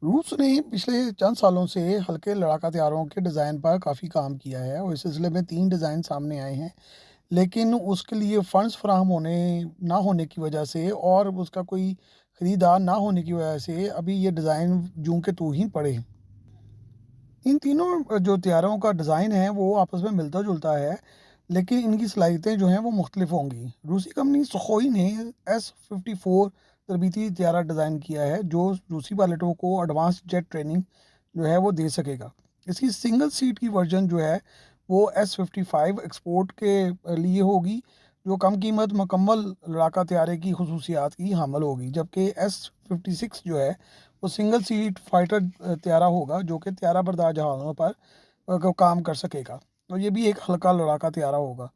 रूस ने पिछले चंद सालों से हल्के लड़ाका हथियारों के डिज़ाइन पर काफ़ी काम किया है और इस सिलसिले में 3 डिज़ाइन सामने आए हैं। लेकिन उसके लिए फंड्स फराहम होने ना होने की वजह से और उसका कोई खरीदार ना होने की वजह से अभी ये डिज़ाइन यूं के तू ही पड़े हैं। इन तीनों जो हथियारों का डिज़ाइन है वो आपस में मिलता-जुलता है, लेकिन इनकी सलाहियतें जो हैं वो मुख्तलिफ होंगी। रूसी कंपनी सुखोई ने एस-54 तरबीती हथियारा डिज़ाइन किया है जो रूसी पायलटों को एडवांस जेट ट्रेनिंग जो है वो दे सकेगा। इसकी सिंगल सीट की वर्जन जो है वो एस-55 एक्सपोर्ट के लिए होगी, जो कम कीमत मुकम्मल लड़ाका तैयारे की खसूसियात की हामिल होगी, जबकि एस-56 जो है वो सिंगल सीट फाइटर तैयारा होगा जो कि तैयारा बरदार जहाज़ों पर काम कर सकेगा और ये भी एक हल्का लड़ाका तैयारा होगा।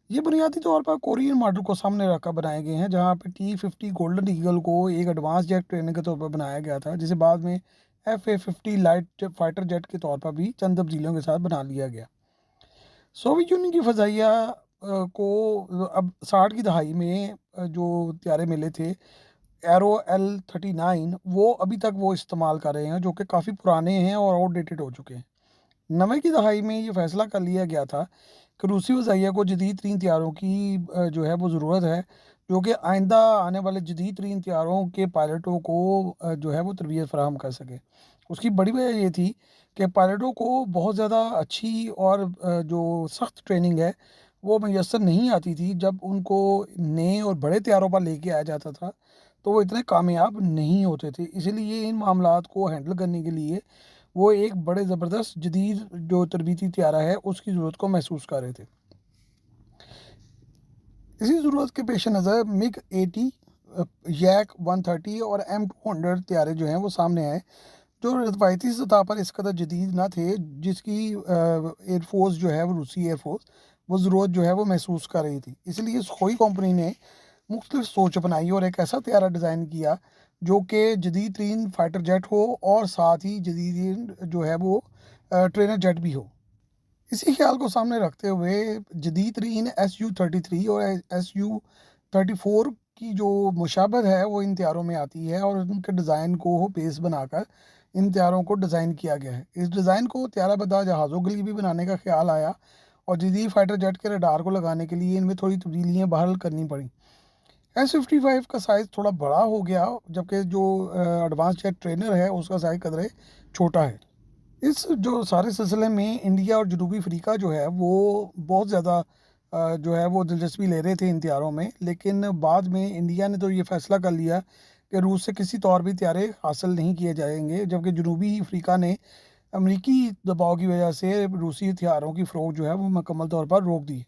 ये बुनियादी तौर पर कोरियन मॉडल को सामने रखकर बनाए गए हैं, जहाँ पे T-50 गोल्डन ईगल को एक एडवांस जेट ट्रेनर के तौर पर बनाया गया था, जिसे बाद में FA-50 लाइट फाइटर जेट के तौर पर भी चंद तब्दीलियों के साथ बना लिया गया। सोवियत यूनियन की फ़ज़ाइया को अब 60 की दहाई में जो हथियारे मिले थे, एरो L-39, वो अभी तक वो इस्तेमाल कर रहे हैं, जो कि काफ़ी पुराने हैं और आउटडेटेड हो चुके हैं। 90 की दहाई में ये फैसला कर लिया गया था कि रूसी फ़ज़ाइया को जदीद तरीन हथियारों की जो है वो ज़रूरत है, जो कि आइंदा आने वाले जदीद तरीन हथियारों के पायलटों को जो है वो तरबियत फ़राहम कर सके। उसकी बड़ी वजह ये थी कि पायलटों को बहुत ज़्यादा अच्छी और जो सख्त ट्रेनिंग है वो मैसर नहीं आती थी। जब उनको नए और बड़े हथियारों पर लेके आया जाता था तो वो इतने कामयाब नहीं होते थे, इसीलिए इन मामलात को हैंडल करने के लिए वो एक बड़े ज़बरदस्त जदीद जो तरबीती हथियारा है उसकी ज़रूरत को महसूस कर रहे थे। इसी ज़रूरत के पेश नज़र मिग-80, यैक 130 और M200 हथियारे जो हैं वो सामने आए, जो रवायती सतह पर इस कदर जदीद ना थे, जिसकी एयरफोर्स जो है वो रूसी एयरफोर्स वो ज़रूरत जो है वो महसूस कर रही थी। इसलिए सुखोई कंपनी ने मुख्तलिफ सोच अपनाई और एक ऐसा तैयारा डिज़ाइन किया जो कि जदीद तरीन फाइटर जेट हो और साथ ही जदीद जो है वो ट्रेनर जेट भी हो। इसी ख्याल को सामने रखते हुए जदीद तरीन SU-33 और SU-34 की जो मुशाबत है वो इन तैयारों में आती है और उनके डिज़ाइन को बेस बनाकर इन तैयारों को डिज़ाइन किया गया है। इस डिज़ाइन को तैयारा बरदार जहाज़ों के लिए भी बनाने का ख्याल आया और जदीद फाइटर जेट के रडार को लगाने के लिए इनमें थोड़ी तब्दीलियाँ बहरहाल करनी पड़ी। S-55 का साइज़ थोड़ा बड़ा हो गया, जबकि जो एडवांस जेट ट्रेनर है उसका साइज़ कदरे छोटा है। इस जो सारे सिलसिले में इंडिया और जनूबी अफ्रीका जो है वो बहुत ज़्यादा जो है वो दिलचस्पी ले रहे थे इन तैयारों में, लेकिन बाद में इंडिया ने तो ये फैसला कर लिया कि रूस से किसी तौर भी तैयारे हासिल नहीं किए जाएंगे, जबकि जनूबी अफ्रीका ने अमरीकी दबाव की वजह से रूसी हथियारों की फ़रोख्त जो है वो मुकम्मल तौर पर रोक दी।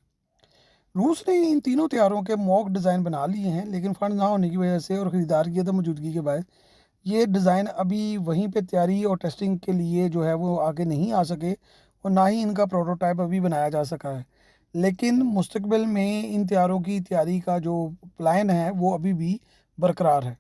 रूस ने इन तीनों तैयारों के मॉक डिज़ाइन बना लिए हैं, लेकिन फंड ना होने की वजह से और ख़रीदार की अदम मौजूदगी के बाद ये डिज़ाइन अभी वहीं पे तैयारी और टेस्टिंग के लिए जो है वो आगे नहीं आ सके और ना ही इनका प्रोटोटाइप अभी बनाया जा सका है। लेकिन मुस्तकबिल में इन तैयारों की तैयारी का जो प्लान है वो अभी भी बरकरार है।